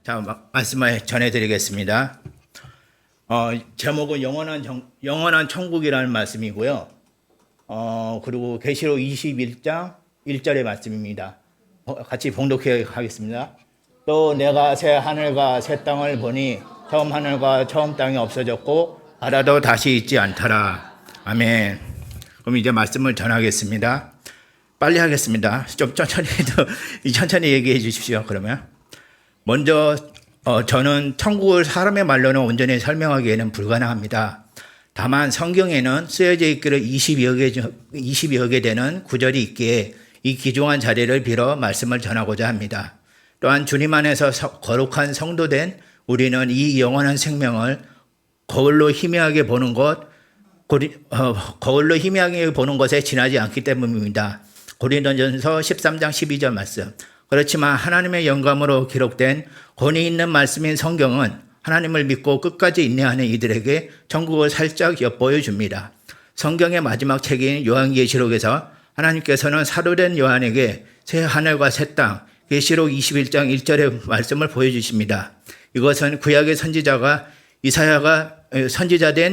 자, 말씀을 전해드리겠습니다. 제목은 영원한 천국이라는 말씀이고요. 그리고 계시록 21장 1절의 말씀입니다. 같이 봉독해 하겠습니다. 또 내가 새 하늘과 새 땅을 보니 처음 하늘과 처음 땅이 없어졌고 바다도 다시 있지 않더라. 아멘. 그럼 이제 말씀을 전하겠습니다. 빨리 하겠습니다. 좀 천천히 얘기해 주십시오. 그러면 먼저 저는 천국을 사람의 말로는 온전히 설명하기에는 불가능합니다. 다만 성경에는 쓰여져 있기를 20여 개 되는 구절이 있기에 이 귀중한 자리를 빌어 말씀을 전하고자 합니다. 또한 주님 안에서 거룩한 성도된 우리는 이 영원한 생명을 거울로 희미하게 보는 것에 지나지 않기 때문입니다. 고린도전서 13장 12절 말씀. 그렇지만 하나님의 영감으로 기록된 권위 있는 말씀인 성경은 하나님을 믿고 끝까지 인내하는 이들에게 천국을 살짝 엿보여 줍니다. 성경의 마지막 책인 요한계시록에서 하나님께서는 사도된 요한에게 새 하늘과 새 땅, 계시록 21장 1절의 말씀을 보여주십니다. 이것은 구약의 선지자된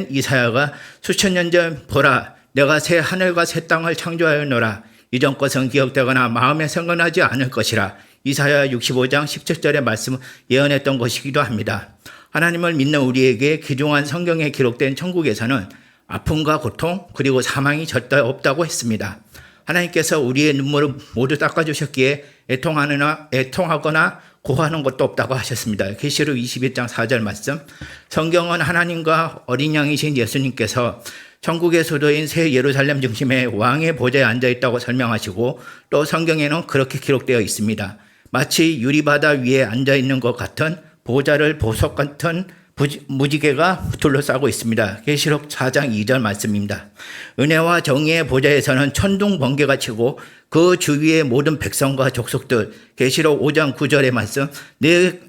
이사야가 수천 년 전 보라 내가 새 하늘과 새 땅을 창조하였노라 이전 것은 기억되거나 마음에 생각나지 않을 것이라 이사야 65장 17절의 말씀을 예언했던 것이기도 합니다. 하나님을 믿는 우리에게 귀중한 성경에 기록된 천국에서는 아픔과 고통 그리고 사망이 절대 없다고 했습니다. 하나님께서 우리의 눈물을 모두 닦아주셨기에 애통하거나 고하는 것도 없다고 하셨습니다. 계시록 21장 4절 말씀. 성경은 하나님과 어린 양이신 예수님께서 천국의 수도인 새 예루살렘 중심에 왕의 보좌에 앉아있다고 설명하시고 또 성경에는 그렇게 기록되어 있습니다. 마치 유리바다 위에 앉아있는 것 같은 보좌를 보석 같은 무지개가 둘러싸고 있습니다. 계시록 4장 2절 말씀입니다. 은혜와 정의의 보좌에서는 천둥 번개가 치고 그 주위의 모든 백성과 족속들 계시록 5장 9절의 말씀 네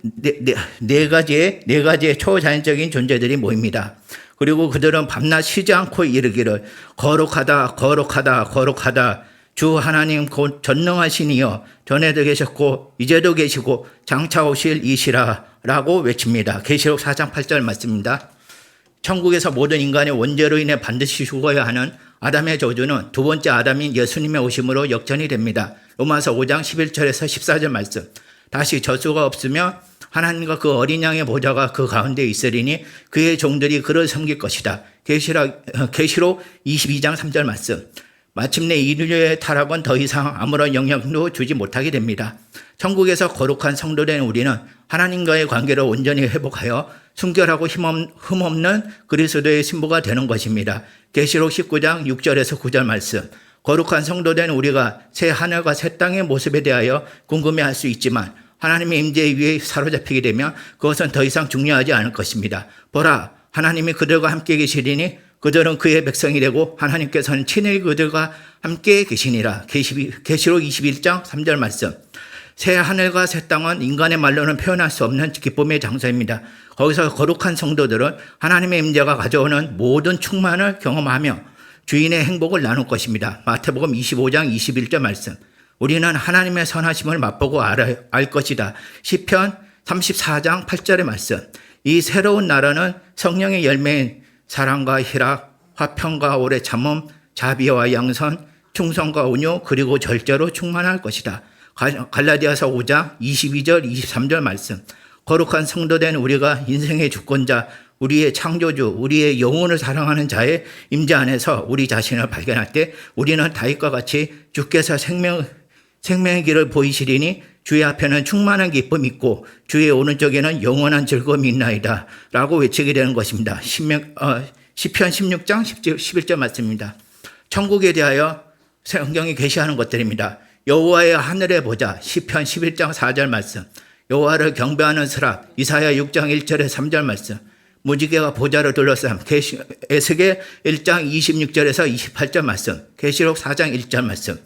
가지의 초자연적인 존재들이 모입니다. 그리고 그들은 밤낮 쉬지 않고 이르기를 거룩하다 거룩하다 거룩하다 주 하나님 곧 전능하신 이여 전에도 계셨고 이제도 계시고 장차 오실 이시라 라고 외칩니다. 계시록 4장 8절 말씀입니다. 천국에서 모든 인간의 원죄로 인해 반드시 죽어야 하는 아담의 저주는 두 번째 아담인 예수님의 오심으로 역전이 됩니다. 로마서 5장 11절에서 14절 말씀. 다시 저주가 없으며 하나님과 그 어린 양의 보좌가 그 가운데 있으리니 그의 종들이 그를 섬길 것이다. 계시록 22장 3절 말씀. 마침내 인류의 타락은 더 이상 아무런 영향도 주지 못하게 됩니다. 천국에서 거룩한 성도된 우리는 하나님과의 관계를 온전히 회복하여 순결하고 흠없는 그리스도의 신부가 되는 것입니다. 계시록 19장 6절에서 9절 말씀. 거룩한 성도된 우리가 새 하늘과 새 땅의 모습에 대하여 궁금해할 수 있지만 하나님의 임재 위에 사로잡히게 되면 그것은 더 이상 중요하지 않을 것입니다. 보라, 하나님이 그들과 함께 계시리니 그들은 그의 백성이 되고 하나님께서는 친히 그들과 함께 계시니라. 계시록 21장 3절 말씀. 새 하늘과 새 땅은 인간의 말로는 표현할 수 없는 기쁨의 장소입니다. 거기서 거룩한 성도들은 하나님의 임재가 가져오는 모든 충만을 경험하며 주인의 행복을 나눌 것입니다. 마태복음 25장 21절 말씀. 우리는 하나님의 선하심을 맛보고 알 것이다. 시편 34장 8절의 말씀. 이 새로운 나라는 성령의 열매인 사랑과 희락, 화평과 오래 참음, 자비와 양선, 충성과 온유 그리고 절제로 충만할 것이다. 갈라디아서 5장 22절 23절 말씀. 거룩한 성도된 우리가 인생의 주권자, 우리의 창조주, 우리의 영혼을 사랑하는 자의 임재 안에서 우리 자신을 발견할 때 우리는 다윗과 같이 주께서 생명의 길을 보이시리니 주의 앞에는 충만한 기쁨이 있고 주의 오른쪽에는 영원한 즐거움이 있나이다 라고 외치게 되는 것입니다. 시편 16장 11절 말씀입니다. 천국에 대하여 성경이 계시하는 것들입니다. 여호와의 하늘의 보좌 시편 11장 4절 말씀. 여호와를 경배하는 스랍 이사야 6장 1절에 3절 말씀. 무지개가 보좌를 둘러싸ம் 에스겔 1장 26절에서 28절 말씀. 계시록 4장 1절 말씀.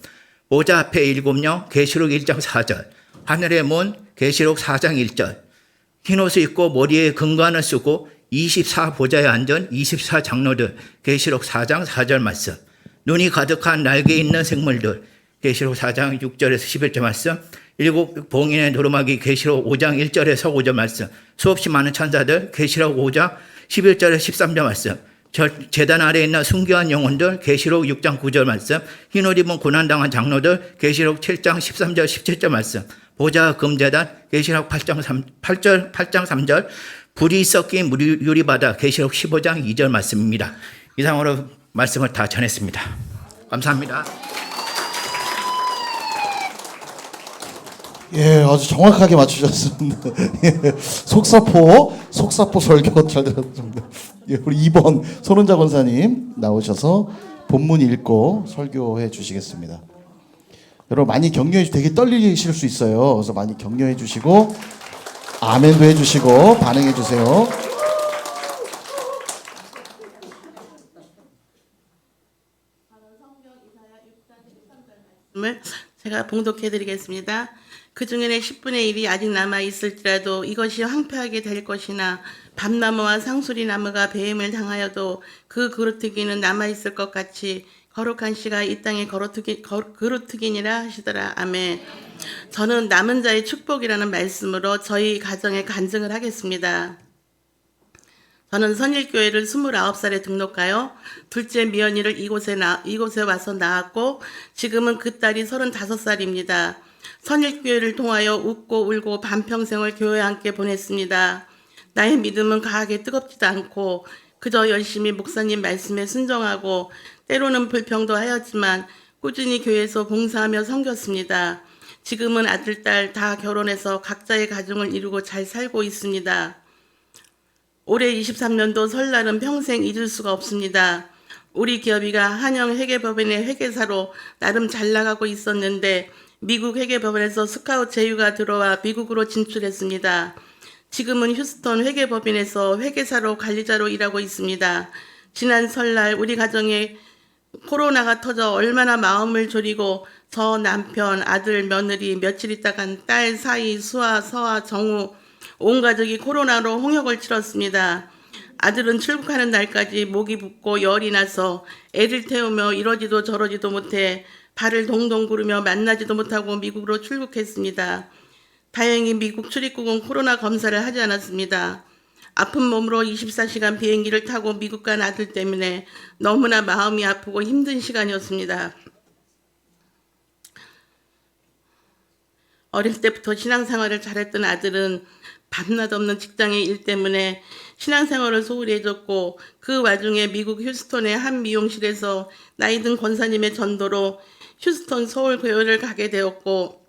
보좌 앞에 7명 계시록 1장 4절. 하늘의 문 계시록 4장 1절. 흰옷을 입고 머리에 금관을 쓰고 24보좌에 앉은 24장로들 계시록 4장 4절 말씀. 눈이 가득한 날개 있는 생물들 계시록 4장 6절에서 11절 말씀, 일곱 봉인의 노르마귀 계시록 5장 1절에서 5절 말씀, 수없이 많은 천사들 계시록 5장 11절에서 13절 말씀, 제단 아래에 있는 순교한 영혼들 계시록 6장 9절 말씀, 흰옷 입은 고난당한 장로들 계시록 7장 13절 17절 말씀, 보좌 금제단 계시록 8장 3절, 불이 섞인 유리바다 계시록 15장 2절 말씀입니다. 이상으로 말씀을 다 전했습니다. 감사합니다. 예, 아주 정확하게 맞추셨습니다. 예, 속사포 설교 잘 들었습니다. 예, 우리 2번 손은자 권사님 나오셔서 본문 읽고 설교해 주시겠습니다. 여러분 많이 격려해 되게 떨리실 수 있어요. 그래서 많이 격려해 주시고 아멘도 해 주시고 반응해 주세요. 제가 봉독해 드리겠습니다. 그 중에는 10분의 1이 아직 남아 있을지라도 이것이 황폐하게 될 것이나 밤나무와 상수리나무가 배임을 당하여도 그 그루트기는 남아 있을 것 같이 거룩한 씨가 이 땅에 그루트기니라 하시더라. 아멘. 저는 남은 자의 축복이라는 말씀으로 저희 가정에 간증을 하겠습니다. 저는 선일교회를 29살에 등록하여 둘째 미연이를 이곳에 와서 낳았고 지금은 그 딸이 35살입니다. 선일교회를 통하여 웃고 울고 반평생을 교회와 함께 보냈습니다. 나의 믿음은 과하게 뜨겁지도 않고 그저 열심히 목사님 말씀에 순종하고 때로는 불평도 하였지만 꾸준히 교회에서 봉사하며 섬겼습니다. 지금은 아들, 딸 다 결혼해서 각자의 가정을 이루고 잘 살고 있습니다. 올해 23년도 설날은 평생 잊을 수가 없습니다. 우리 기업이가 한영 회계법인의 회계사로 나름 잘 나가고 있었는데 미국 회계법인에서 스카웃 제휴가 들어와 미국으로 진출했습니다. 지금은 휴스턴 회계법인에서 회계사로 관리자로 일하고 있습니다. 지난 설날 우리 가정에 코로나가 터져 얼마나 마음을 졸이고 저 남편, 아들, 며느리, 며칠 있다간 딸, 사이, 수아, 서아, 정우 온 가족이 코로나로 홍역을 치렀습니다. 아들은 출국하는 날까지 목이 붓고 열이 나서 애를 태우며 이러지도 저러지도 못해 발을 동동 구르며 만나지도 못하고 미국으로 출국했습니다. 다행히 미국 출입국은 코로나 검사를 하지 않았습니다. 아픈 몸으로 24시간 비행기를 타고 미국 간 아들 때문에 너무나 마음이 아프고 힘든 시간이었습니다. 어릴 때부터 신앙생활을 잘했던 아들은 밤낮 없는 직장의 일 때문에 신앙생활을 소홀히 해줬고 그 와중에 미국 휴스턴의 한 미용실에서 나이든 권사님의 전도로 휴스턴 서울 교회를 가게 되었고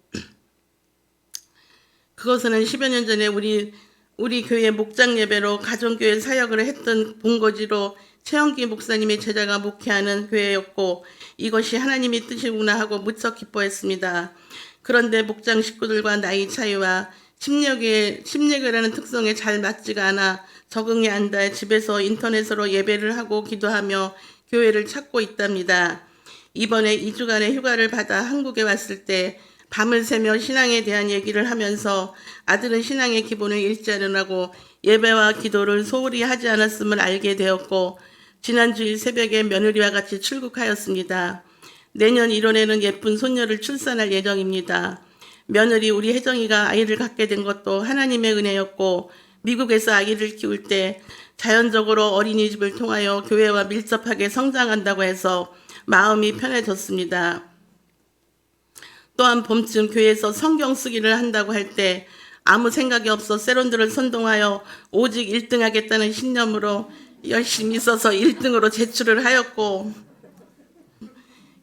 그것은 10여 년 전에 우리 교회 목장 예배로 가정교회 사역을 했던 본거지로 최영기 목사님의 제자가 목회하는 교회였고 이것이 하나님의 뜻이구나 하고 무척 기뻐했습니다. 그런데 목장 식구들과 나이 차이와 심리교라는 특성에 잘 맞지가 않아 적응이 안 돼 집에서 인터넷으로 예배를 하고 기도하며 교회를 찾고 있답니다. 이번에 2주간의 휴가를 받아 한국에 왔을 때 밤을 새며 신앙에 대한 얘기를 하면서 아들은 신앙의 기본을 잃지 않으라고 예배와 기도를 소홀히 하지 않았음을 알게 되었고 지난 주일 새벽에 며느리와 같이 출국하였습니다. 내년 1월에는 예쁜 손녀를 출산할 예정입니다. 며느리 우리 혜정이가 아이를 갖게 된 것도 하나님의 은혜였고 미국에서 아이를 키울 때 자연적으로 어린이집을 통하여 교회와 밀접하게 성장한다고 해서 마음이 편해졌습니다. 또한 봄쯤 교회에서 성경 쓰기를 한다고 할 때 아무 생각이 없어 세론들을 선동하여 오직 1등 하겠다는 신념으로 열심히 써서 1등으로 제출을 하였고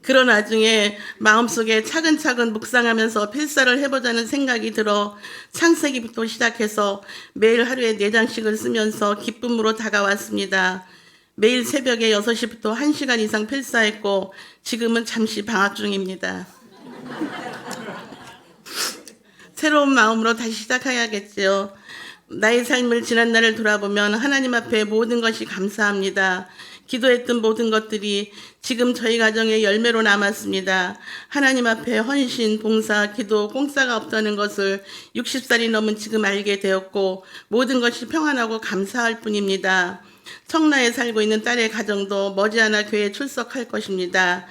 그런 와중에 마음속에 차근차근 묵상하면서 필사를 해보자는 생각이 들어 창세기부터 시작해서 매일 하루에 4장씩을 쓰면서 기쁨으로 다가왔습니다. 매일 새벽에 6시부터 1시간 이상 필사했고 지금은 잠시 방학 중입니다. 새로운 마음으로 다시 시작해야겠지요. 나의 삶을 지난날을 돌아보면 하나님 앞에 모든 것이 감사합니다. 기도했던 모든 것들이 지금 저희 가정의 열매로 남았습니다. 하나님 앞에 헌신, 봉사, 기도, 꽁싸가 없다는 것을 60살이 넘은 지금 알게 되었고 모든 것이 평안하고 감사할 뿐입니다. 청라에 살고 있는 딸의 가정도 머지않아 교회에 출석할 것입니다.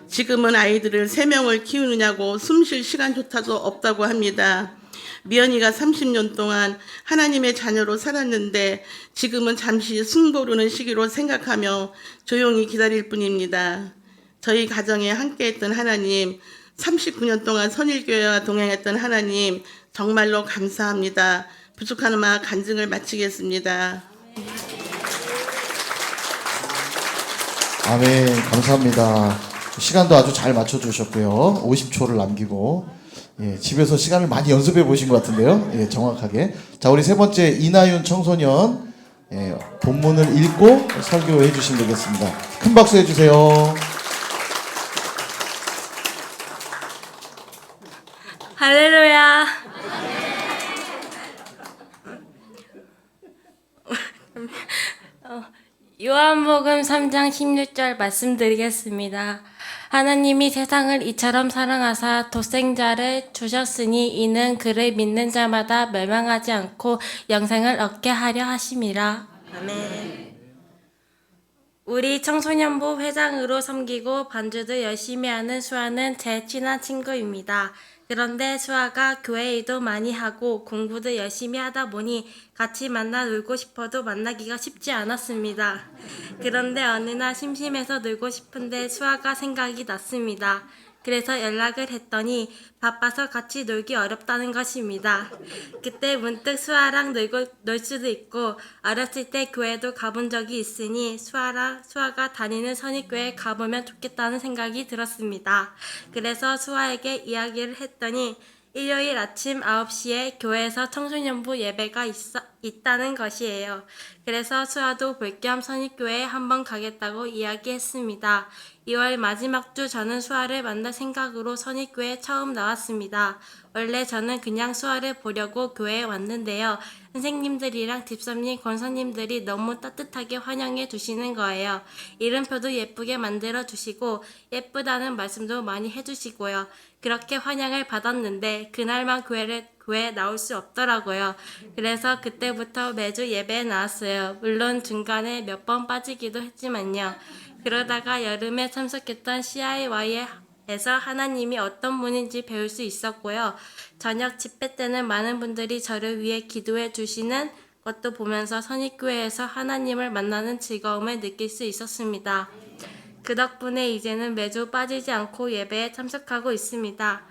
지금은 아이들을 3명을 키우느냐고 숨 쉴 시간조차도 없다고 합니다. 미연이가 30년 동안 하나님의 자녀로 살았는데 지금은 잠시 숨고르는 시기로 생각하며 조용히 기다릴 뿐입니다. 저희 가정에 함께했던 하나님, 39년 동안 선일교회와 동행했던 하나님 정말로 감사합니다. 부족한 음악 간증을 마치겠습니다. 아멘. 감사합니다. 시간도 아주 잘 맞춰주셨고요. 50초를 남기고 예, 집에서 시간을 많이 연습해 보신 것 같은데요. 예, 정확하게. 자, 우리 세 번째 이나윤 청소년 예, 본문을 읽고 설교해 주시면 되겠습니다. 큰 박수 해주세요. 할렐루야. 요한복음 3장 16절 말씀드리겠습니다. 하나님이 세상을 이처럼 사랑하사 독생자를 주셨으니 이는 그를 믿는 자마다 멸망하지 않고 영생을 얻게 하려 하심이라. 아멘. 우리 청소년부 회장으로 섬기고 반주도 열심히 하는 수아는 제 친한 친구입니다. 그런데 수아가 교회 일도 많이 하고 공부도 열심히 하다 보니 같이 만나 놀고 싶어도 만나기가 쉽지 않았습니다. 그런데 어느 날 심심해서 놀고 싶은데 수아가 생각이 났습니다. 그래서 연락을 했더니 바빠서 같이 놀기 어렵다는 것입니다. 그때 문득 수아랑 놀 수도 있고 어렸을 때 교회도 가본 적이 있으니 수아가 다니는 선입교회 가보면 좋겠다는 생각이 들었습니다. 그래서 수아에게 이야기를 했더니 일요일 아침 9시에 교회에서 청소년부 예배가 있다는 것이에요. 그래서 수아도 볼 겸 선입교회에 한번 가겠다고 이야기했습니다. 2월 마지막 주 저는 수아를 만날 생각으로 선입교회에 처음 나왔습니다. 원래 저는 그냥 수아를 보려고 교회에 왔는데요. 선생님들이랑 집사님, 권사님들이 너무 따뜻하게 환영해 주시는 거예요. 이름표도 예쁘게 만들어 주시고 예쁘다는 말씀도 많이 해주시고요. 그렇게 환영을 받았는데 그날만 교회에 나올 수 없더라고요. 그래서 그때부터 매주 예배에 나왔어요. 물론 중간에 몇 번 빠지기도 했지만요. 그러다가 여름에 참석했던 CIY에서 하나님이 어떤 분인지 배울 수 있었고요. 저녁 집회 때는 많은 분들이 저를 위해 기도해 주시는 것도 보면서 선입교회에서 하나님을 만나는 즐거움을 느낄 수 있었습니다. 그 덕분에 이제는 매주 빠지지 않고 예배에 참석하고 있습니다.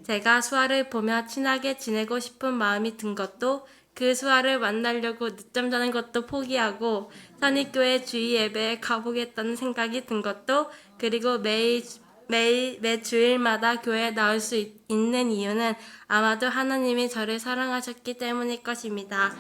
제가 수아를 보며 친하게 지내고 싶은 마음이 든 것도 그 수아를 만나려고 늦잠 자는 것도 포기하고 선입교회 주일 예배에 가보겠다는 생각이 든 것도 그리고 매 주일마다 교회에 나올 수 있는 이유는 아마도 하나님이 저를 사랑하셨기 때문일 것입니다.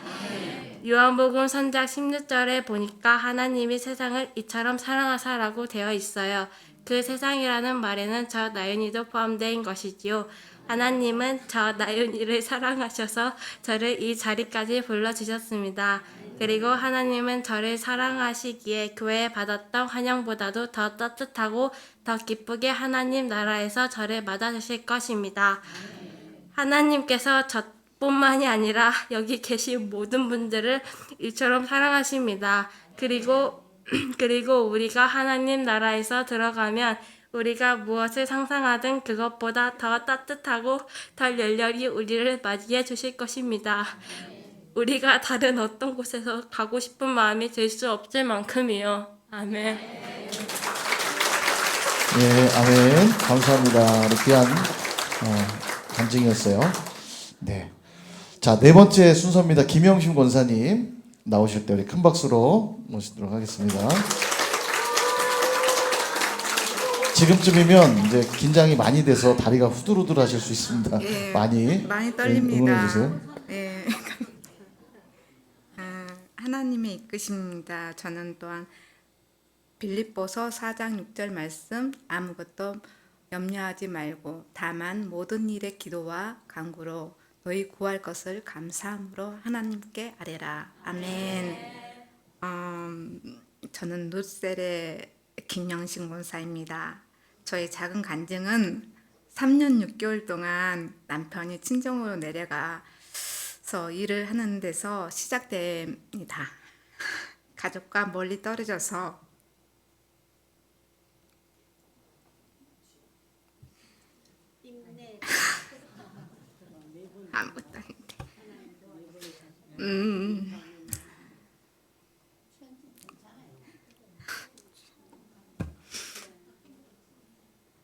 요한복음 3장 16절에 보니까 하나님이 세상을 이처럼 사랑하사라고 되어 있어요. 그 세상이라는 말에는 저 나윤이도 포함된 것이지요. 하나님은 저 나윤이를 사랑하셔서 저를 이 자리까지 불러주셨습니다. 그리고 하나님은 저를 사랑하시기에 교회에 받았던 환영보다도 더 따뜻하고 더 기쁘게 하나님 나라에서 저를 맞아주실 것입니다. 하나님께서 저뿐만이 아니라 여기 계신 모든 분들을 이처럼 사랑하십니다. 그리고 우리가 하나님 나라에서 들어가면 우리가 무엇을 상상하든 그것보다 더 따뜻하고 더 열렬히 우리를 맞이해 주실 것입니다. 우리가 다른 어떤 곳에서 가고 싶은 마음이 들 수 없을 만큼이요. 아멘. 예, 아멘. 감사합니다. 우리 귀한 간증이었어요. 네. 자, 네 번째 순서입니다. 김영심 권사님 나오실 때 우리 큰 박수로 모시도록 하겠습니다. 지금쯤이면 이제 긴장이 많이 돼서 다리가 후들후들 하실 수 있습니다. 예, 많이 떨립니다. 응원해 주세요. 예. 하나님의 이끄십니다. 저는 또한 빌립보서 4장 6절 말씀 아무것도 염려하지 말고 다만 모든 일에 기도와 간구로 너희 구할 것을 감사함으로 하나님께 아뢰라. 아멘. 저는 룻셀의 김영신 권사입니다. 저의 작은 간증은 3년 6개월 동안 남편이 친정으로 내려가서 일을 하는 데서 시작됩니다. 가족과 멀리 떨어져서 아무것도 아닌데.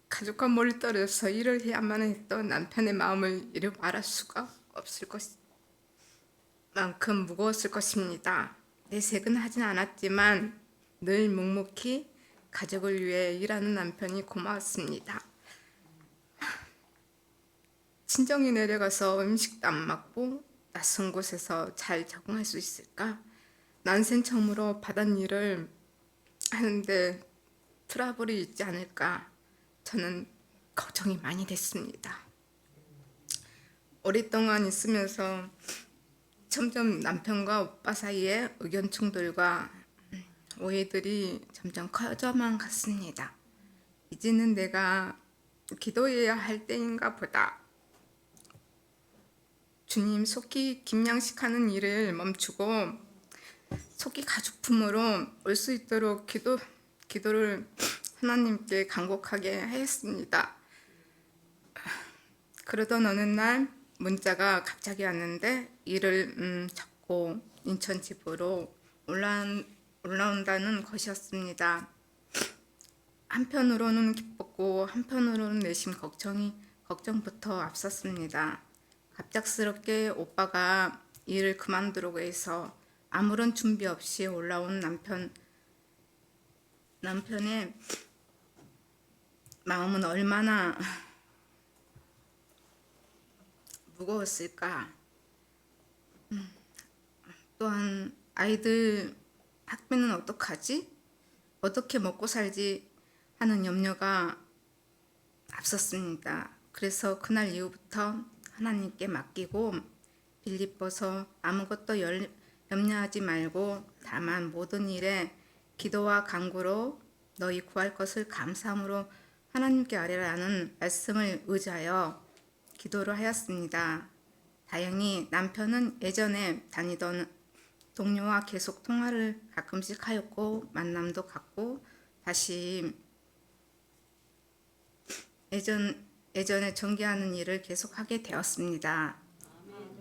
가족과 멀리 떨어져서 일을 해야만 했던 남편의 마음을 이루 말할 수가 없을 만큼 무거웠을 것입니다. 내색은 하진 않았지만 늘 묵묵히 가족을 위해 일하는 남편이 고마웠습니다. 친정이 내려가서 음식도 안 맞고 낯선 곳에서 잘 적응할 수 있을까? 난생 처음으로 바닷일을 하는데 트러블이 있지 않을까? 저는 걱정이 많이 됐습니다. 오랫동안 있으면서 점점 남편과 오빠 사이에 의견 충돌과 오해들이 점점 커져만 갔습니다. 이제는 내가 기도해야 할 때인가 보다. 주님 속히 김양식하는 일을 멈추고 속히 가족품으로 올 수 있도록 기도를 하나님께 간곡하게 하였습니다. 그러던 어느 날 문자가 갑자기 왔는데 일을 접고 인천 집으로 올라온다는 것이었습니다. 한편으로는 기뻤고 한편으로는 내심 걱정부터 앞섰습니다. 갑작스럽게 오빠가 일을 그만두라고 해서 아무런 준비 없이 올라온 남편의 마음은 얼마나 무거웠을까. 또한 아이들 학비는 어떡하지? 어떻게 먹고 살지? 하는 염려가 앞섰습니다. 그래서 그날 이후부터 하나님께 맡기고 빌립보서 아무것도 염려하지 말고 다만 모든 일에 기도와 간구로 너희 구할 것을 감사함으로 하나님께 아뢰라는 말씀을 의지하여 기도를 하였습니다. 다행히 남편은 예전에 다니던 동료와 계속 통화를 가끔씩 하였고 만남도 갖고 다시 예전에 전개하는 일을 계속하게 되었습니다.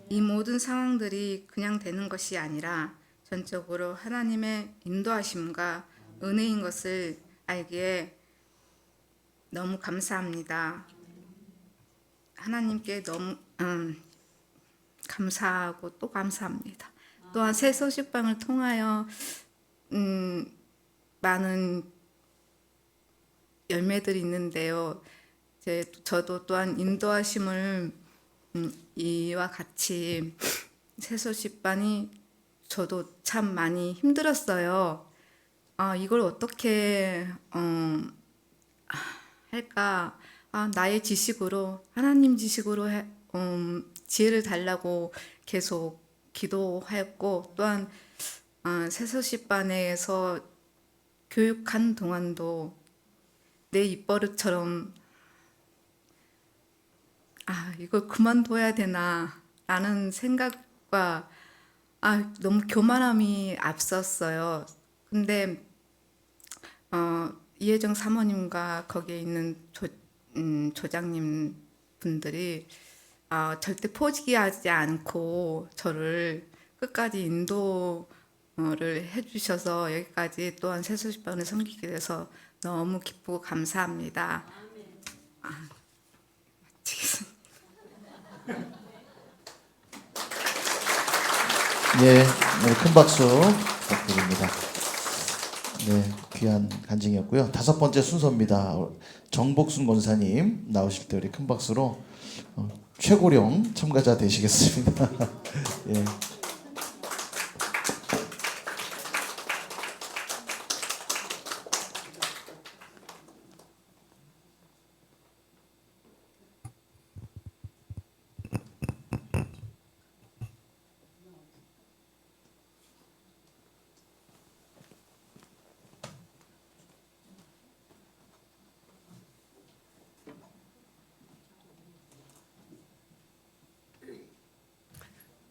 이 모든 상황들이 그냥 되는 것이 아니라 전적으로 하나님의 인도하심과 은혜인 것을 알기에 너무 감사합니다. 하나님께 너무 감사하고 또 감사합니다. 또한 새 소식방을 통하여 많은 열매들이 있는데요. 저도 또한 인도하심을 이와 같이 새 소식반이 저도 참 많이 힘들었어요. 이걸 어떻게 할까? 나의 지식으로 하나님 지식으로 지혜를 달라고 계속 기도하였고 또한 새서시반에서 교육한 동안도 내 입버릇처럼 이걸 그만둬야 되나 라는 생각과 너무 교만함이 앞섰어요. 근데 이혜정 사모님과 거기에 있는 조장님 분들이 절대 포기하지 않고 저를 끝까지 인도를 해주셔서 여기까지 또한 새소식반을 섬기게 돼서 너무 기쁘고 감사합니다. 마치겠습니다. 네, 큰 박수 부탁드립니다. 네, 귀한 간증이었고요. 5번째 순서입니다. 정복순 권사님 나오실 때 우리 큰 박수로 최고령 참가자 되시겠습니다. 예.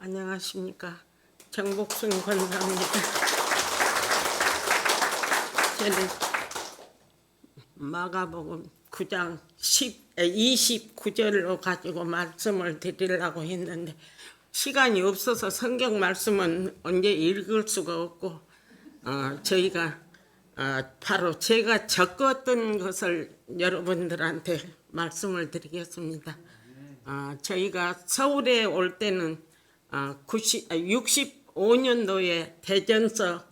안녕하십니까. 정복순 권사입니다. 저는 마가복음 9장 29절로 가지고 말씀을 드리려고 했는데 시간이 없어서 성경 말씀은 언제 읽을 수가 없고 저희가 바로 제가 겪었던 것을 여러분들한테 말씀을 드리겠습니다. 저희가 서울에 올 때는 65년도에 대전서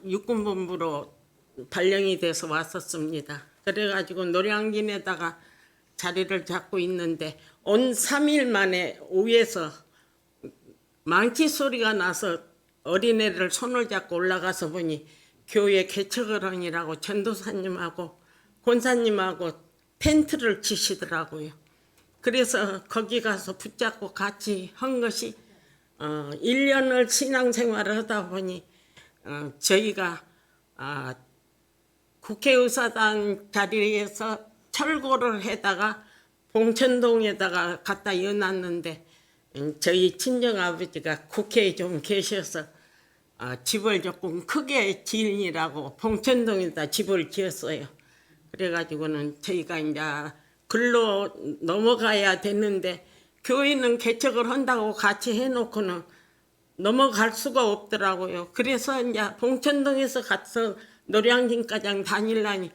육군본부로 발령이 돼서 왔었습니다. 그래가지고 노량진에다가 자리를 잡고 있는데 온 3일 만에 위에서 망치 소리가 나서 어린애를 손을 잡고 올라가서 보니 교회 개척어른이라고 전도사님하고 권사님하고 텐트를 치시더라고요. 그래서 거기 가서 붙잡고 같이 한 것이 1년을 신앙생활을 하다 보니 저희가 국회의사당 자리에서 철거를 해다가 봉천동에다가 갖다 여놨는데 저희 친정아버지가 국회에 좀 계셔서 집을 조금 크게 지으라고 봉천동에다 집을 지었어요. 그래가지고는 저희가 이제 글로 넘어가야 되는데 교회는 개척을 한다고 같이 해놓고는 넘어갈 수가 없더라고요. 그래서 이제 봉천동에서 가서 노량진까지 다니려니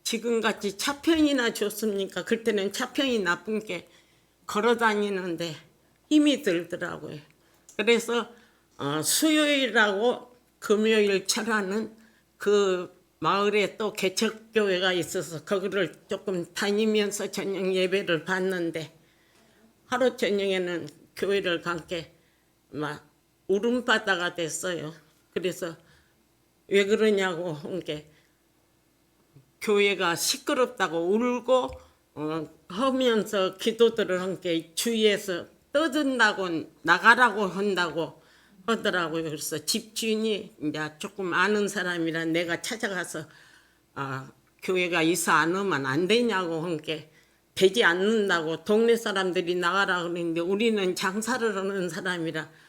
지금같이 차편이나 좋습니까? 그때는 차편이 나쁜 게 걸어 다니는데 힘이 들더라고요. 그래서 수요일하고 금요일 철하는 그 마을에 또 개척교회가 있어서 거기를 조금 다니면서 저녁 예배를 봤는데 하루 저녁에는 교회를 간 게 막 울음바다가 됐어요. 그래서 왜 그러냐고 한 게 교회가 시끄럽다고 울고 하면서 기도들을 한 게 주위에서 떠든다고 나가라고 한다고 하더라고요. 그래서 집주인이 이제 조금 아는 사람이라 내가 찾아가서 교회가 이사 안 오면 안 되냐고 한 게 되지 않는다고 동네 사람들이 나가라 그랬는데 우리는 장사를 하는 사람이라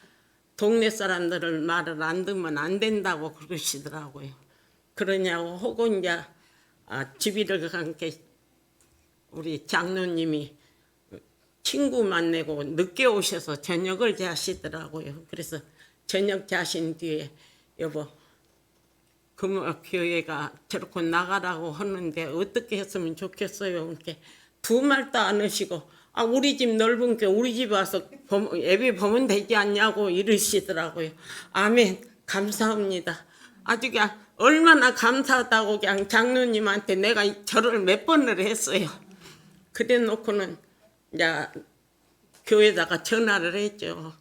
동네 사람들을 말을 안 듣면 안 된다고 그러시더라고요. 그러냐고 하고 이제 집이를 간 게 우리 장로님이 친구 만나고 늦게 오셔서 저녁을 자시더라고요. 그래서 저녁 자신 뒤에 여보 금호교회가 저렇게 나가라고 하는데 어떻게 했으면 좋겠어요. 그러니까 두 말도 안 하시고 우리 집 넓은 게 우리 집 와서 예배 보면 되지 않냐고 이러시더라고요. 아멘 감사합니다. 아주 그냥 얼마나 감사하다고 그냥 장로님한테 내가 절을 몇 번을 했어요. 그래 놓고는 이제 교회에다가 전화를 했죠.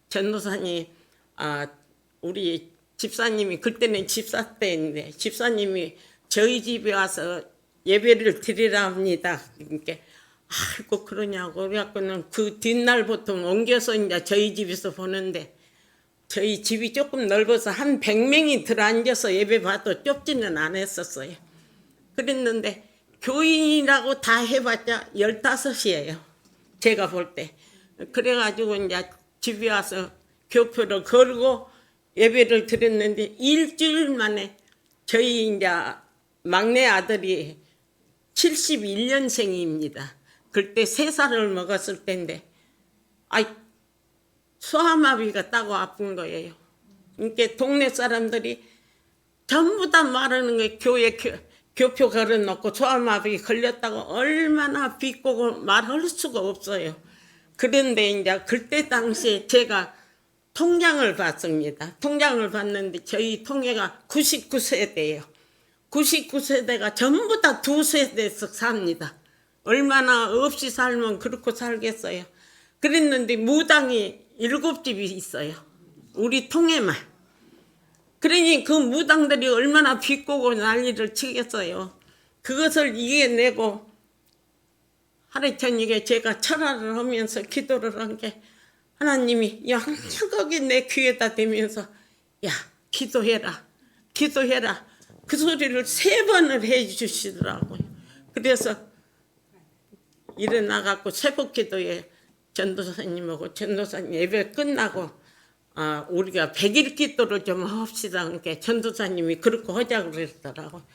전도사님 우리 집사님이 그때는 집사 때인데 집사님이 저희 집에 와서 예배를 드리라 합니다. 그러니까 아이고 그러냐고 그래갖고는 그 뒷날부터 옮겨서 이제 저희 집에서 보는데 저희 집이 조금 넓어서 한 100명이 들어앉아서 예배 봐도 좁지는 않았었어요. 그랬는데 교인이라고 다 해봤자 15이에요. 제가 볼 때. 그래가지고 이제 집에 와서 교표를 걸고 예배를 드렸는데 일주일 만에 저희 이제 막내 아들이 71년생입니다. 그때 3살을 먹었을 때인데 소아마비가 따고 아픈 거예요. 그러니까 동네 사람들이 전부 다 말하는 게 교회 교표 걸어놓고 소아마비 걸렸다고 얼마나 비꼬고 말할 수가 없어요. 그런데 이제 그때 당시에 제가 통장을 봤습니다. 통장을 봤는데 저희 통해가 99세대예요. 99세대가 전부 다 2세대에서 삽니다. 얼마나 없이 살면 그렇게 살겠어요. 그랬는데 무당이 7집이 있어요. 우리 통해만. 그러니 그 무당들이 얼마나 비꼬고 난리를 치겠어요. 그것을 이겨내고 하루 저녁에 제가 철화를 하면서 기도를 한 게 하나님이 영적하게 내 귀에다 대면서 야 기도해라 기도해라 그 소리를 3번을 해주시더라고요. 그래서 일어나갖고 새벽 기도에 전도사님하고 전도사님 예배 끝나고 우리가 100일 기도를 좀 합시다. 그러니까 전도사님이 그렇게 하자고 그랬더라고요.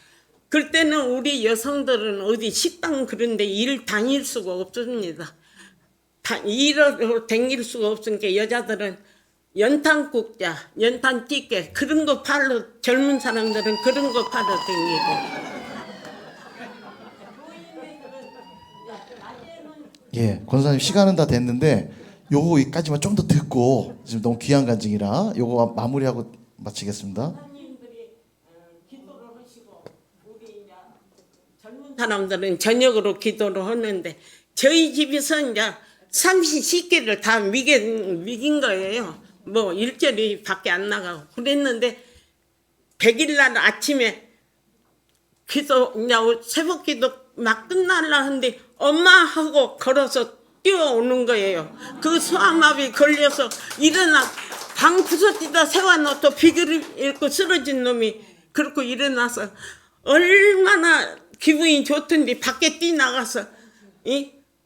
그때는 우리 여성들은 어디 식당 그런데 일 다닐 수가 없습니다. 일을 다닐 수가 없으니까 여자들은 연탄국자, 연탄띠개 그런 거 팔러 젊은 사람들은 그런 거 팔러 다니고. 예, 권사님 시간은 다 됐는데 요거까지만 좀 더 듣고 지금 너무 귀한 간증이라 요거 마무리하고 마치겠습니다. 사람들은 저녁으로 기도를 하는데 저희 집에서 이제 삼시세끼를 다 미긴 거예요. 뭐 일절이 밖에 안 나가고 그랬는데 100일 날 아침에 기도 이제 새벽 기도 막 끝날라 하는데 엄마 하고 걸어서 뛰어오는 거예요. 그 소아마비 걸려서 일어나 방 부서지다 세워놓고 비결을 잃고 쓰러진 놈이 그렇게 일어나서 얼마나 기분이 좋던데 밖에 뛰나가서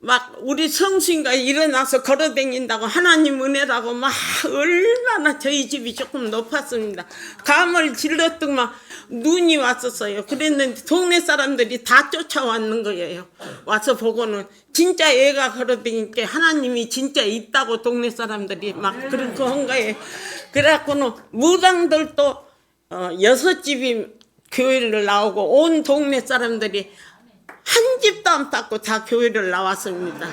막 우리 성수인가 일어나서 걸어다닌다고 하나님 은혜라고 막 얼마나 저희 집이 조금 높았습니다. 감을 질렀더만 눈이 왔었어요. 그랬는데 동네 사람들이 다 쫓아왔는 거예요. 와서 보고는 진짜 애가 걸어다니니까 하나님이 진짜 있다고 동네 사람들이 막 그렇게 한 거예요. 그래갖고는 무당들도 6집이 교회를 나오고 온 동네 사람들이 한 집도 안 닦고 다 교회를 나왔습니다.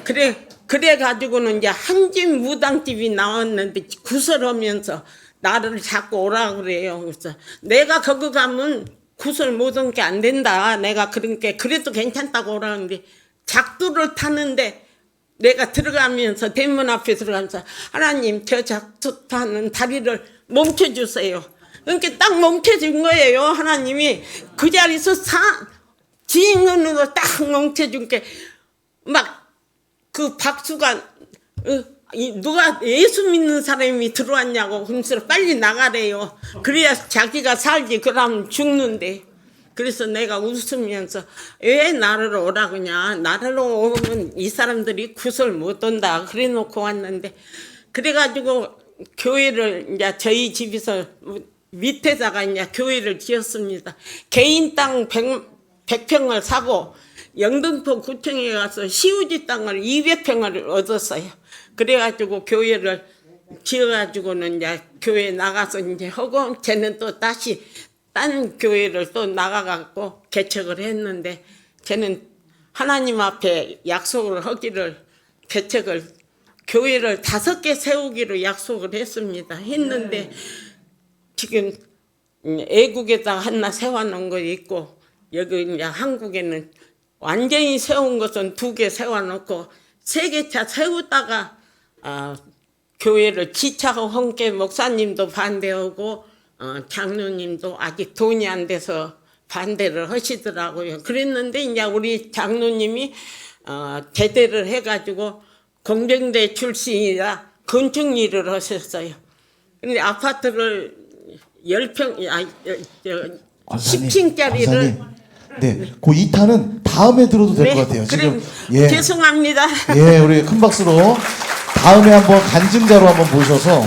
그래 가지고는 이제 한 집 무당집이 나왔는데 구설하면서 나를 자꾸 오라 그래요. 그래서 내가 거기 가면 구설 못 온 게 안 된다. 내가 그러니까 그래도 괜찮다고 오라는데 작두를 타는데 내가 들어가면서 대문 앞에 들어가면서 하나님 저 작두 타는 다리를 멈춰주세요. 그러니까 딱 멈춰준 거예요. 하나님이 그 자리에서 지인으로 딱 멈춰준 게 막 그 박수가 누가 예수 믿는 사람이 들어왔냐고 그러면서 빨리 나가래요. 그래야 자기가 살지 그러면 죽는데. 그래서 내가 웃으면서 왜 나를 오라 그냐. 나를 오면 이 사람들이 구설 못 온다. 그래 놓고 왔는데 그래가지고 교회를 이제 저희 집에서 밑에다가 이제 교회를 지었습니다. 개인 땅 100평을 사고 영등포 구청에 가서 시우지 땅을 200평을 얻었어요. 그래가지고 교회를 지어가지고는 이제 교회 나가서 이제 하고 쟤는 또 다시 딴 교회를 또 나가갖고 개척을 했는데 쟤는 하나님 앞에 약속을 하기를 개척을 교회를 5개 세우기로 약속을 했는데 지금 애국에다 하나 세워놓은 거 있고 여기 이제 한국에는 완전히 세운 것은 2개 세워놓고 3개 차 세우다가 교회를 지차고 함께 목사님도 반대하고 장로님도 아직 돈이 안 돼서 반대를 하시더라고요. 그랬는데 이제 우리 장로님이 대대를 해가지고 공정대 출신이라 건축 일을 하셨어요. 근데 아파트를 10평, 10층짜리를 네, 그 2탄은 다음에 들어도 될 것 같아요. 지금 예, 죄송합니다. 예, 우리 큰 박수로 다음에 한번 간증자로 한번 모셔서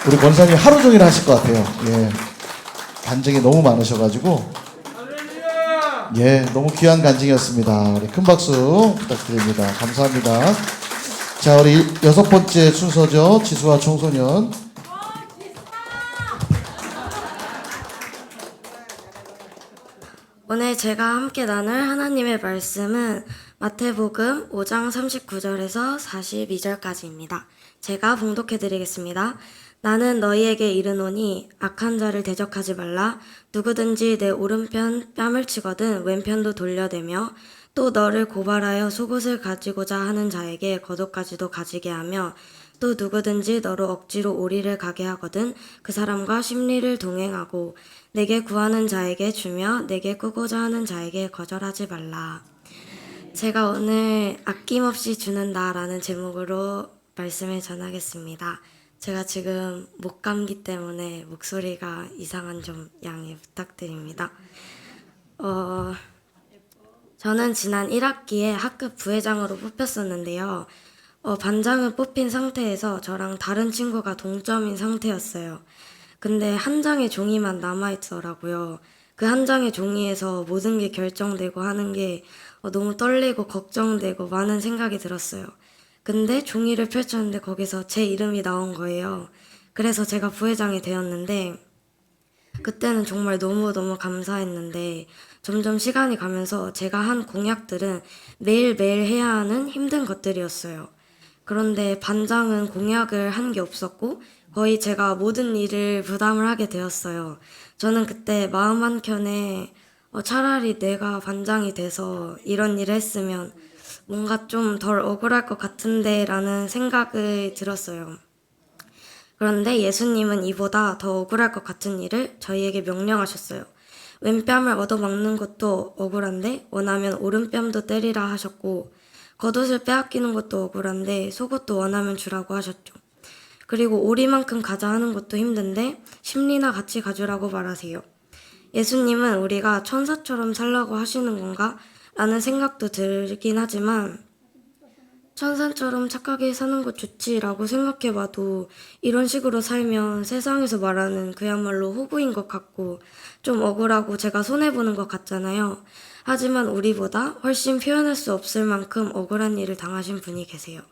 우리 권사님 하루 종일 하실 것 같아요. 예, 간증이 너무 많으셔가지고 예, 너무 귀한 간증이었습니다. 우리 큰 박수 부탁드립니다. 감사합니다. 자, 우리 6번째 순서죠. 지수와 청소년. 오늘 제가 함께 나눌 하나님의 말씀은 마태복음 5장 39절에서 42절까지입니다. 제가 봉독해 드리겠습니다. 나는 너희에게 이르노니 악한 자를 대적하지 말라. 누구든지 내 오른편 뺨을 치거든 왼편도 돌려대며 또 너를 고발하여 속옷을 가지고자 하는 자에게 겉옷까지도 가지게 하며 또 누구든지 너로 억지로 오리를 가게 하거든 그 사람과 심리를 동행하고 내게 구하는 자에게 주며 내게 꾸고자 하는 자에게 거절하지 말라. 제가 오늘 아낌없이 주는다라는 제목으로 말씀을 전하겠습니다. 제가 지금 목감기 때문에 목소리가 이상한 점 양해 부탁드립니다. 저는 지난 1학기에 학급 부회장으로 뽑혔었는데요. 반장은 뽑힌 상태에서 저랑 다른 친구가 동점인 상태였어요. 근데 한 장의 종이만 남아있더라고요. 그 한 장의 종이에서 모든 게 결정되고 하는 게 너무 떨리고 걱정되고 많은 생각이 들었어요. 근데 종이를 펼쳤는데 거기서 제 이름이 나온 거예요. 그래서 제가 부회장이 되었는데 그때는 정말 너무너무 감사했는데 점점 시간이 가면서 제가 한 공약들은 매일매일 해야 하는 힘든 것들이었어요. 그런데 반장은 공약을 한 게 없었고 거의 제가 모든 일을 부담을 하게 되었어요. 저는 그때 마음 한켠에 차라리 내가 반장이 돼서 이런 일을 했으면 뭔가 좀 덜 억울할 것 같은데 라는 생각이 들었어요. 그런데 예수님은 이보다 더 억울할 것 같은 일을 저희에게 명령하셨어요. 왼뺨을 얻어먹는 것도 억울한데 원하면 오른뺨도 때리라 하셨고 겉옷을 빼앗기는 것도 억울한데 속옷도 원하면 주라고 하셨죠. 그리고 오리만큼 가자 하는 것도 힘든데 심리나 같이 가주라고 말하세요. 예수님은 우리가 천사처럼 살라고 하시는 건가? 라는 생각도 들긴 하지만 천사처럼 착하게 사는 것 좋지라고 생각해봐도 이런 식으로 살면 세상에서 말하는 그야말로 호구인 것 같고 좀 억울하고 제가 손해보는 것 같잖아요. 하지만 우리보다 훨씬 표현할 수 없을 만큼 억울한 일을 당하신 분이 계세요.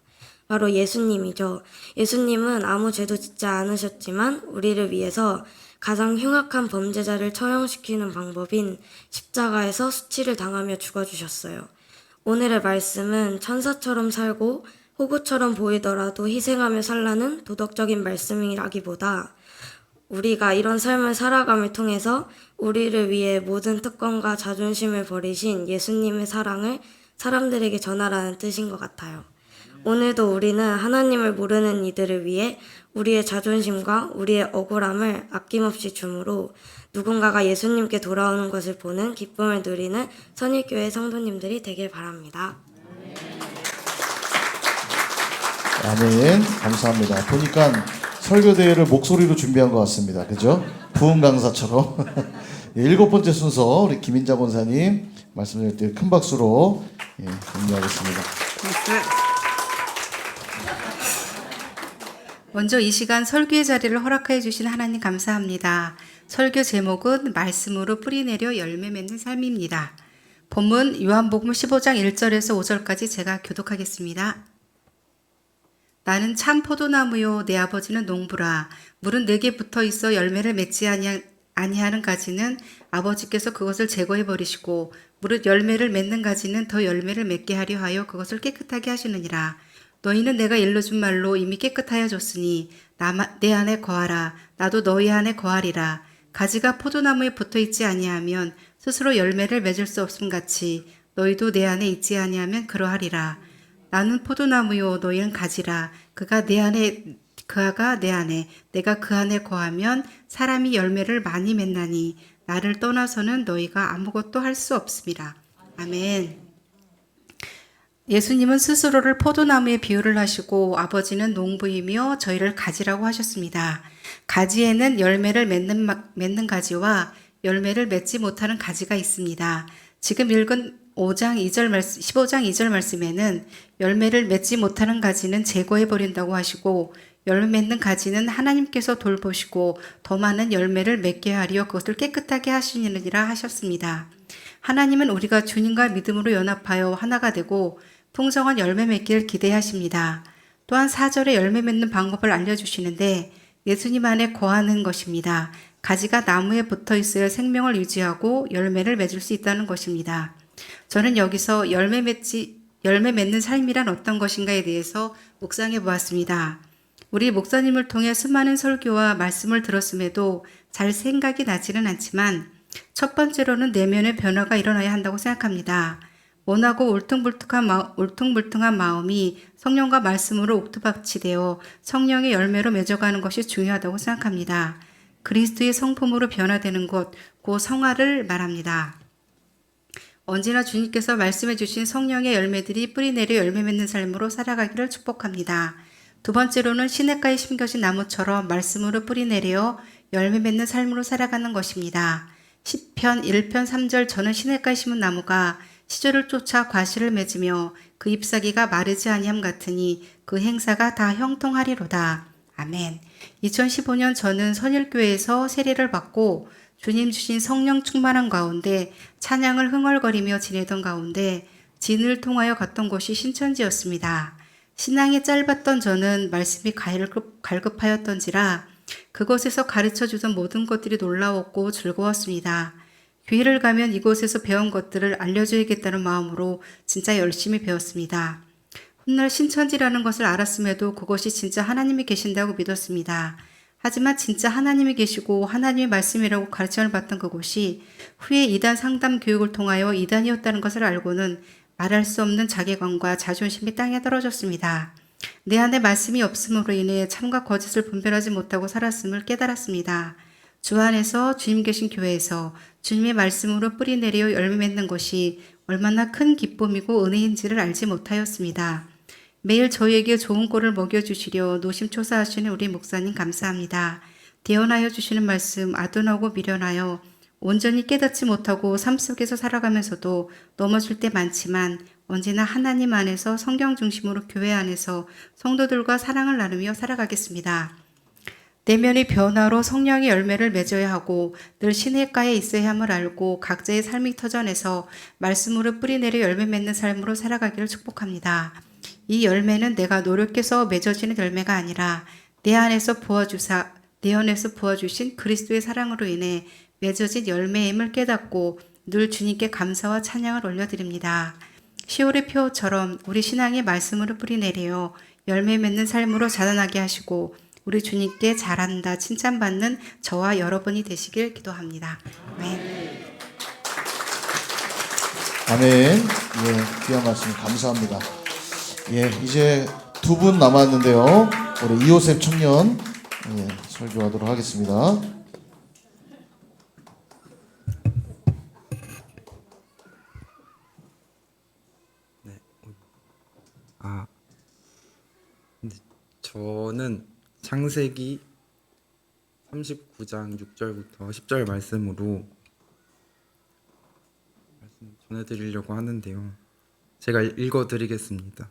바로 예수님이죠. 예수님은 아무 죄도 짓지 않으셨지만 우리를 위해서 가장 흉악한 범죄자를 처형시키는 방법인 십자가에서 수치를 당하며 죽어주셨어요. 오늘의 말씀은 천사처럼 살고 호구처럼 보이더라도 희생하며 살라는 도덕적인 말씀이라기보다 우리가 이런 삶을 살아감을 통해서 우리를 위해 모든 특권과 자존심을 버리신 예수님의 사랑을 사람들에게 전하라는 뜻인 것 같아요. 오늘도 우리는 하나님을 모르는 이들을 위해 우리의 자존심과 우리의 억울함을 아낌없이 주므로 누군가가 예수님께 돌아오는 것을 보는 기쁨을 누리는 선일교회 성도님들이 되길 바랍니다. 아멘. 감사합니다. 보니까 설교대회를 목소리로 준비한 것 같습니다. 그죠? 부흥 강사처럼. 7번째 순서 우리 김인자 권사님 말씀 드릴 때 큰 박수로 격려하겠습니다. 먼저 이 시간 설교의 자리를 허락해 주신 하나님 감사합니다. 설교 제목은 말씀으로 뿌리내려 열매 맺는 삶입니다. 본문 요한복음 15장 1절에서 5절까지 제가 교독하겠습니다. 나는 참 포도나무요 내 아버지는 농부라. 물은 내게 붙어 있어 열매를 맺지 아니하는 가지는 아버지께서 그것을 제거해 버리시고 무릇 열매를 맺는 가지는 더 열매를 맺게 하려 하여 그것을 깨끗하게 하시느니라. 너희는 내가 일러준 말로 이미 깨끗하여졌으니 내 안에 거하라. 나도 너희 안에 거하리라. 가지가 포도나무에 붙어 있지 아니하면 스스로 열매를 맺을 수 없음 같이 너희도 내 안에 있지 아니하면 그러하리라. 나는 포도나무요 너희는 가지라. 그가 내 안에 내가 그 안에 거하면 사람이 열매를 많이 맺나니 나를 떠나서는 너희가 아무것도 할 수 없음이라. 아멘. 예수님은 스스로를 포도나무에 비유를 하시고 아버지는 농부이며 저희를 가지라고 하셨습니다. 가지에는 열매를 맺는 가지와 열매를 맺지 못하는 가지가 있습니다. 지금 읽은 15장 2절 말씀에는 열매를 맺지 못하는 가지는 제거해버린다고 하시고 열매 맺는 가지는 하나님께서 돌보시고 더 많은 열매를 맺게 하려 그것을 깨끗하게 하시느니라 하셨습니다. 하나님은 우리가 주님과 믿음으로 연합하여 하나가 되고 풍성한 열매 맺기를 기대하십니다. 또한 4절에 열매 맺는 방법을 알려주시는데 예수님 안에 거하는 것입니다. 가지가 나무에 붙어 있어야 생명을 유지하고 열매를 맺을 수 있다는 것입니다. 저는 여기서 열매 맺는 삶이란 어떤 것인가에 대해서 묵상해 보았습니다. 우리 목사님을 통해 수많은 설교와 말씀을 들었음에도 잘 생각이 나지는 않지만 첫 번째로는 내면의 변화가 일어나야 한다고 생각합니다. 원하고 울퉁불퉁한 마음이 성령과 말씀으로 옥토밭이 되어 성령의 열매로 맺어가는 것이 중요하다고 생각합니다. 그리스도의 성품으로 변화되는 것, 그 성화를 말합니다. 언제나 주님께서 말씀해 주신 성령의 열매들이 뿌리내려 열매 맺는 삶으로 살아가기를 축복합니다. 두 번째로는 시냇가에 심겨진 나무처럼 말씀으로 뿌리내려 열매 맺는 삶으로 살아가는 것입니다. 시편 1편 3절 저는 시냇가에 심은 나무가 시절을 쫓아 과실을 맺으며 그 잎사귀가 마르지 아니함 같으니 그 행사가 다 형통하리로다. 아멘. 2015년 저는 선일교회에서 세례를 받고 주님 주신 성령 충만한 가운데 찬양을 흥얼거리며 지내던 가운데 진을 통하여 갔던 곳이 신천지였습니다. 신앙이 짧았던 저는 말씀이 갈급하였던지라 그곳에서 가르쳐주던 모든 것들이 놀라웠고 즐거웠습니다. 교회를 가면 이곳에서 배운 것들을 알려줘야겠다는 마음으로 진짜 열심히 배웠습니다. 훗날 신천지라는 것을 알았음에도 그것이 진짜 하나님이 계신다고 믿었습니다. 하지만 진짜 하나님이 계시고 하나님의 말씀이라고 가르침을 받던 그곳이 후에 이단 상담 교육을 통하여 이단이었다는 것을 알고는 말할 수 없는 자괴감과 자존심이 땅에 떨어졌습니다. 내 안에 말씀이 없음으로 인해 참과 거짓을 분별하지 못하고 살았음을 깨달았습니다. 주 안에서 주님 계신 교회에서 주님의 말씀으로 뿌리내려 열매 맺는 것이 얼마나 큰 기쁨이고 은혜인지를 알지 못하였습니다. 매일 저희에게 좋은 꼴을 먹여주시려 노심초사하시는 우리 목사님 감사합니다. 대언하여 주시는 말씀 아둔하고 미련하여 온전히 깨닫지 못하고 삶 속에서 살아가면서도 넘어질 때 많지만 언제나 하나님 안에서 성경 중심으로 교회 안에서 성도들과 사랑을 나누며 살아가겠습니다. 내면의 변화로 성령의 열매를 맺어야 하고 늘 시냇가에 있어야 함을 알고 각자의 삶의 터전에서 말씀으로 뿌리내려 열매 맺는 삶으로 살아가기를 축복합니다. 이 열매는 내가 노력해서 맺어지는 열매가 아니라 내 안에서 부어주신 그리스도의 사랑으로 인해 맺어진 열매임을 깨닫고 늘 주님께 감사와 찬양을 올려드립니다. 10월의 표처럼 우리 신앙의 말씀으로 뿌리내려 열매 맺는 삶으로 자라나게 하시고 우리 주님께 잘한다 칭찬받는 저와 여러분이 되시길 기도합니다. 아멘. 아멘. 예, 귀한 말씀 감사합니다. 예, 이제 두 분 남았는데요. 우리 이호셉 청년 설교하도록 하겠습니다. 근데 저는 창세기 39장 6절부터 10절 말씀으로 말씀 전해드리려고 하는데요. 제가 읽어드리겠습니다.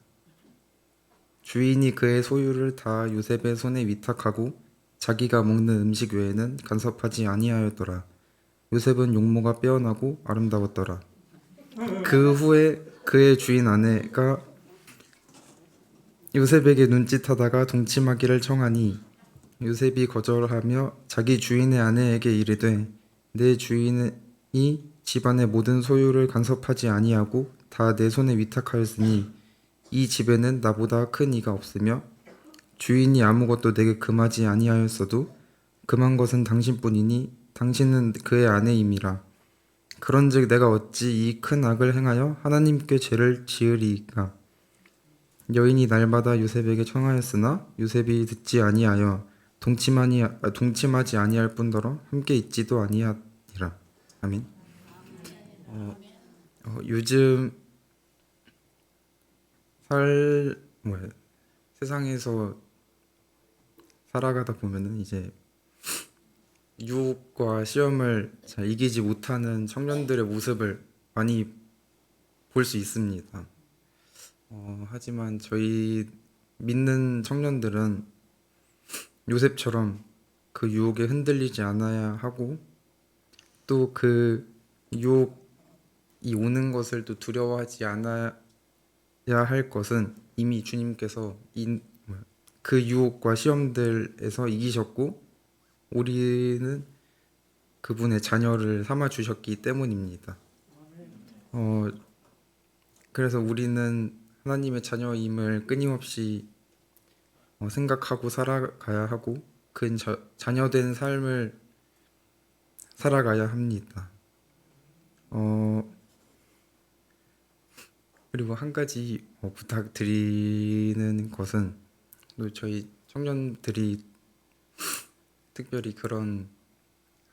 주인이 그의 소유를 다 요셉의 손에 위탁하고 자기가 먹는 음식 외에는 간섭하지 아니하였더라. 요셉은 용모가 빼어나고 아름다웠더라. 그 후에 그의 주인 아내가 요셉에게 눈짓하다가 동침하기를 청하니 요셉이 거절하며 자기 주인의 아내에게 이르되 내 주인이 집안의 모든 소유를 간섭하지 아니하고 다 내 손에 위탁하였으니 이 집에는 나보다 큰 이가 없으며 주인이 아무것도 내게 금하지 아니하였어도 금한 것은 당신뿐이니 당신은 그의 아내임이라. 그런즉 내가 어찌 이 큰 악을 행하여 하나님께 죄를 지으리이까. 여인이 날마다 요셉에게 청하였으나 요셉이 듣지 아니하여 동침하지 아니할 뿐더러 함께 있지도 아니하니라. 아멘. 요즘 세상에서 살아가다 보면은 이제 유혹과 시험을 잘 이기지 못하는 청년들의 모습을 많이 볼 수 있습니다. 하지만 저희 믿는 청년들은 요셉처럼 그 유혹에 흔들리지 않아야 하고 또 그 유혹이 오는 것을 또 두려워하지 않아야 할 것은 이미 주님께서 그 유혹과 시험들에서 이기셨고 우리는 그분의 자녀를 삼아 주셨기 때문입니다. 그래서 우리는 하나님의 자녀임을 끊임없이 생각하고 살아가야 하고 그 자녀된 삶을 살아가야 합니다. 그리고 한 가지 부탁드리는 것은 또 저희 청년들이 특별히 그런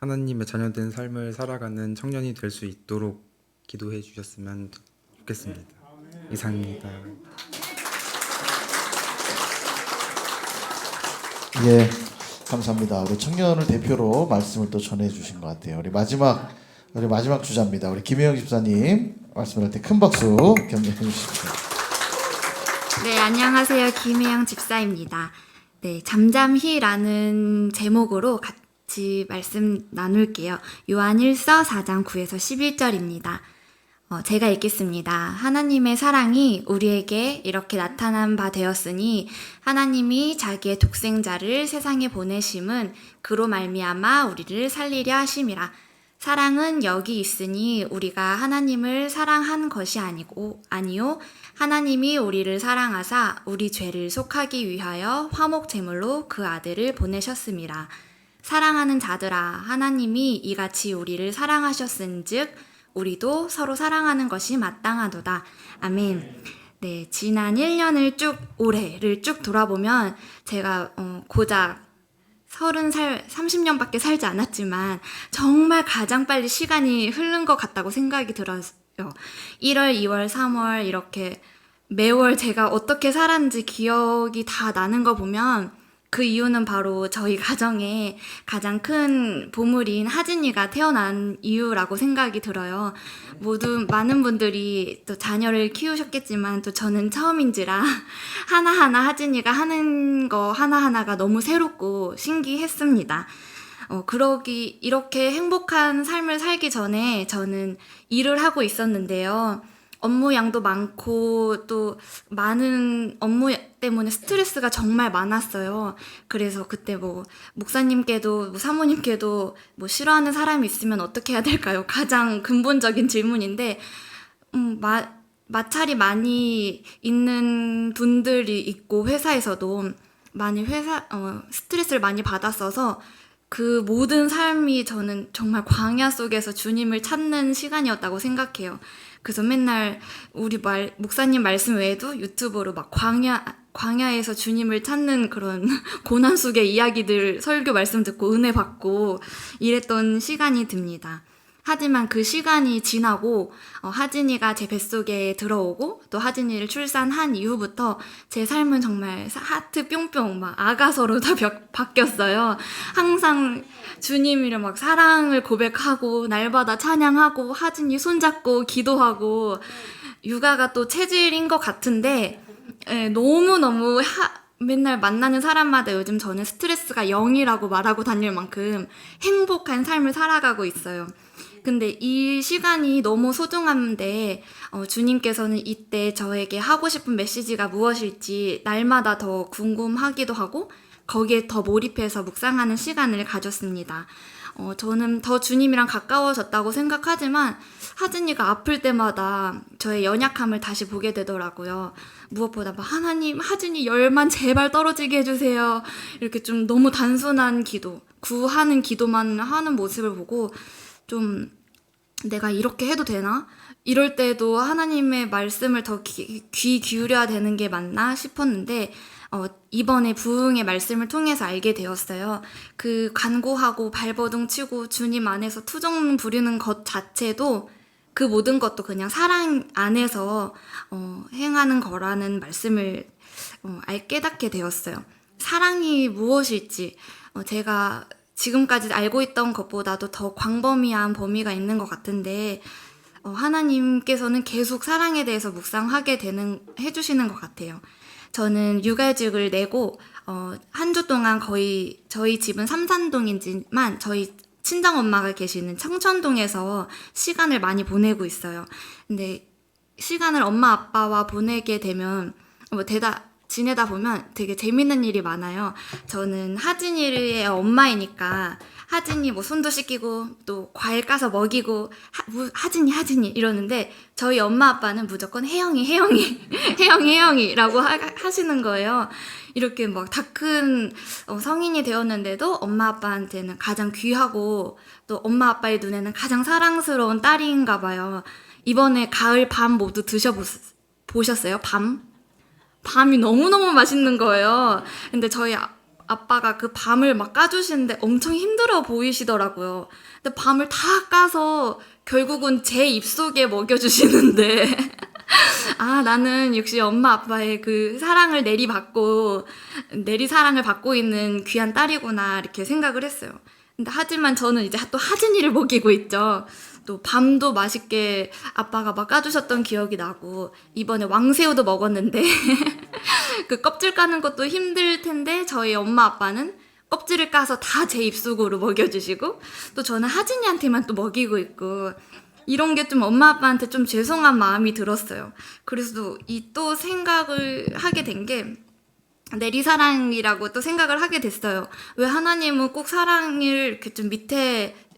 하나님의 자녀된 삶을 살아가는 청년이 될 수 있도록 기도해 주셨으면 좋겠습니다. 이상입니다. 예, 감사합니다. 우리 청년을 대표로 말씀을 또 전해 주신 것 같아요. 우리 마지막 주자입니다. 우리 김혜영 집사님 말씀을 할 때 큰 박수 격려해 주십시오. 네, 안녕하세요. 김혜영 집사입니다. 네, 잠잠히라는 제목으로 같이 같이 말씀 나눌게요. 요한 1서 4장 9에서 11절입니다. 제가 읽겠습니다. 하나님의 사랑이 우리에게 이렇게 나타난 바 되었으니 하나님이 자기의 독생자를 세상에 보내심은 그로 말미암아 우리를 살리려 하심이라. 사랑은 여기 있으니 우리가 하나님을 사랑한 것이 아니요 하나님이 우리를 사랑하사 우리 죄를 속하기 위하여 화목 제물로 그 아들을 보내셨음이라. 사랑하는 자들아, 하나님이 이같이 우리를 사랑하셨은즉 우리도 서로 사랑하는 것이 마땅하도다. 아멘. 네, 지난 1년을 올해를 쭉 돌아보면 제가 고작 30살, 30년밖에 살지 않았지만 정말 가장 빨리 시간이 흐른 것 같다고 생각이 들어요. 1월, 2월, 3월 이렇게 매월 제가 어떻게 살았는지 기억이 다 나는 거 보면 그 이유는 바로 저희 가정에 가장 큰 보물인 하진이가 태어난 이유라고 생각이 들어요. 많은 분들이 또 자녀를 키우셨겠지만 또 저는 처음인지라 하나하나 하진이가 하는 거 하나하나가 너무 새롭고 신기했습니다. 이렇게 행복한 삶을 살기 전에 저는 일을 하고 있었는데요. 업무 양도 많고 또 많은 업무 때문에 스트레스가 정말 많았어요. 그래서 그때 목사님께도 사모님께도 싫어하는 사람이 있으면 어떻게 해야 될까요? 가장 근본적인 질문인데 마찰이 많이 있는 분들이 있고 회사에서도 많이 스트레스를 많이 받았어서 그 모든 삶이 저는 정말 광야 속에서 주님을 찾는 시간이었다고 생각해요. 그래서 맨날 목사님 말씀 외에도 유튜브로 광야에서 주님을 찾는 그런 고난 속의 이야기들 설교 말씀 듣고 은혜 받고 이랬던 시간이 듭니다. 하지만 그 시간이 지나고 하진이가 제 뱃속에 들어오고 또 하진이를 출산한 이후부터 제 삶은 정말 하트 뿅뿅 아가서로 다 바뀌었어요. 항상 주님이랑 사랑을 고백하고 날마다 찬양하고 하진이 손잡고 기도하고 육아가 또 체질인 것 같은데 너무너무 맨날 만나는 사람마다 요즘 저는 스트레스가 0이라고 말하고 다닐 만큼 행복한 삶을 살아가고 있어요. 근데 이 시간이 너무 소중한데 주님께서는 이때 저에게 하고 싶은 메시지가 무엇일지 날마다 더 궁금하기도 하고 거기에 더 몰입해서 묵상하는 시간을 가졌습니다. 저는 더 주님이랑 가까워졌다고 생각하지만 하진이가 아플 때마다 저의 연약함을 다시 보게 되더라고요. 무엇보다 하나님, 하진이 열만 제발 떨어지게 해주세요. 이렇게 좀 너무 단순한 기도, 구하는 기도만 하는 모습을 보고 좀 내가 이렇게 해도 되나? 이럴 때도 하나님의 말씀을 더 귀 기울여야 되는 게 맞나 싶었는데 이번에 부흥의 말씀을 통해서 알게 되었어요. 그 간구하고 발버둥 치고 주님 안에서 투정 부리는 것 자체도 그 모든 것도 그냥 사랑 안에서 행하는 거라는 말씀을 깨닫게 되었어요. 사랑이 무엇일지 제가 지금까지 알고 있던 것보다도 더 광범위한 범위가 있는 것 같은데 하나님께서는 계속 사랑에 대해서 묵상하게 해주시는 것 같아요. 저는 육아휴직을 내고 한 주 동안 거의 저희 집은 삼산동이지만 저희 친정엄마가 계시는 청천동에서 시간을 많이 보내고 있어요. 근데 시간을 엄마 아빠와 보내게 되면 지내다 보면 되게 재밌는 일이 많아요. 저는 하진이의 엄마이니까 하진이 손도 씻기고 또 과일 까서 먹이고 하진이 이러는데 저희 엄마 아빠는 무조건 혜영이라고 하시는 거예요. 이렇게 다 큰 성인이 되었는데도 엄마 아빠한테는 가장 귀하고 또 엄마 아빠의 눈에는 가장 사랑스러운 딸인가 봐요. 이번에 가을 밤 모두 드셔보셨어요? 밤이 너무너무 맛있는 거예요. 근데 저희 아빠가 그 밤을 까주시는데 엄청 힘들어 보이시더라고요. 근데 밤을 다 까서 결국은 제 입속에 먹여주시는데 나는 역시 엄마 아빠의 그 사랑을 사랑을 받고 있는 귀한 딸이구나 이렇게 생각을 했어요. 근데 하지만 저는 이제 또 하진이를 먹이고 있죠. 또 밤도 맛있게 아빠가 까주셨던 기억이 나고 이번에 왕새우도 먹었는데 그 껍질 까는 것도 힘들 텐데 저희 엄마 아빠는 껍질을 까서 다 제 입속으로 먹여주시고 또 저는 하진이한테만 또 먹이고 있고 이런 게 좀 엄마 아빠한테 좀 죄송한 마음이 들었어요. 그래서 이 또 생각을 하게 된 게 내리사랑이라고 또 생각을 하게 됐어요. 왜 하나님은 꼭 사랑을 이렇게 좀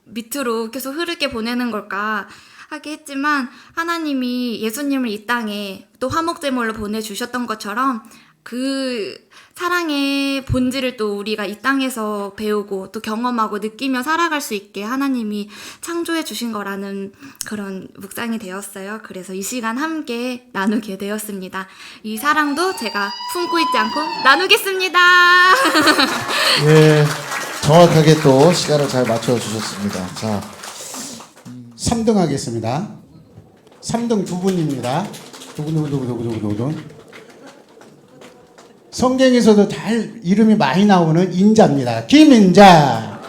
밑으로 계속 흐르게 보내는 걸까 하게 했지만 하나님이 예수님을 이 땅에 또 화목제물로 보내주셨던 것처럼 그 사랑의 본질을 또 우리가 이 땅에서 배우고 또 경험하고 느끼며 살아갈 수 있게 하나님이 창조해 주신 거라는 그런 묵상이 되었어요. 그래서 이 시간 함께 나누게 되었습니다. 이 사랑도 제가 품고 있지 않고 나누겠습니다. 예, 정확하게 또 시간을 잘 맞춰주셨습니다. 자, 3등 하겠습니다. 3등 두 분입니다. 누구. 성경에서도 잘 이름이 많이 나오는 인자입니다. 김인자.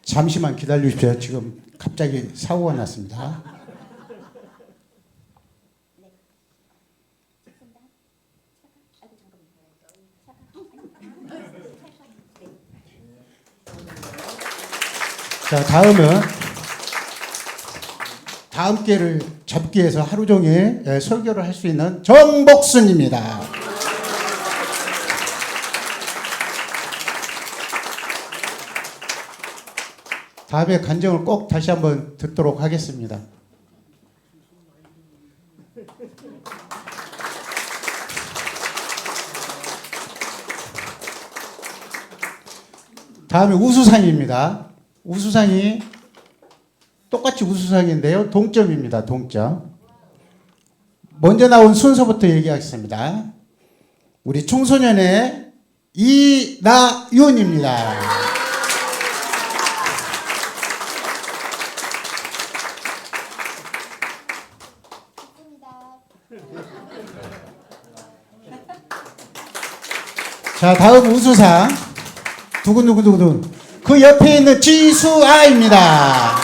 잠시만 기다려주십시오. 지금 갑자기 사고가 났습니다. 자, 다음은 다음 기회를 잡기 위해서 하루 종일 설교를 할 수 있는 정복순입니다. 다음에 간증을 꼭 다시 한번 듣도록 하겠습니다. 다음에 우수상입니다. 우수상이 똑같이 우수상인데요. 동점입니다. 동점. 먼저 나온 순서부터 얘기하겠습니다. 우리 청소년의 이나윤입니다. 자, 다음 우수상. 누구. 그 옆에 있는 지수아입니다.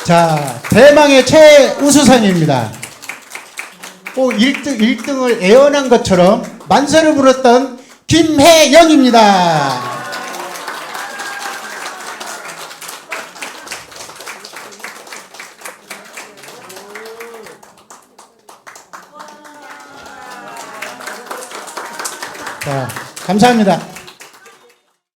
자, 대망의 최우수상입니다. 꼭 1등을 애원한 것처럼 만세를 부렸던 김혜영입니다. 자, 감사합니다.